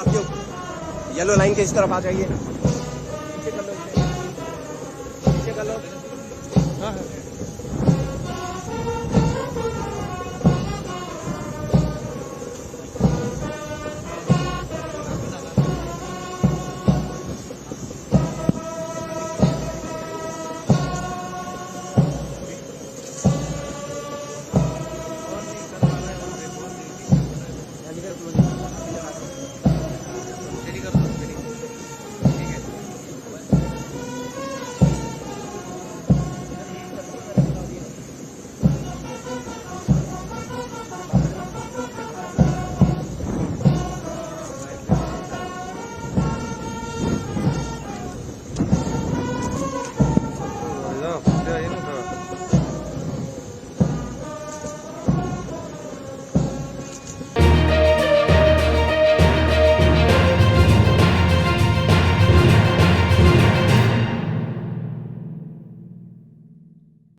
आप जो yellow line के इस तरफ आ जाइए, पीछे कर लो, पीछे कर लो। हाँ हाँ और नहीं करवा रहे, वहाँ पे बहुत देर की।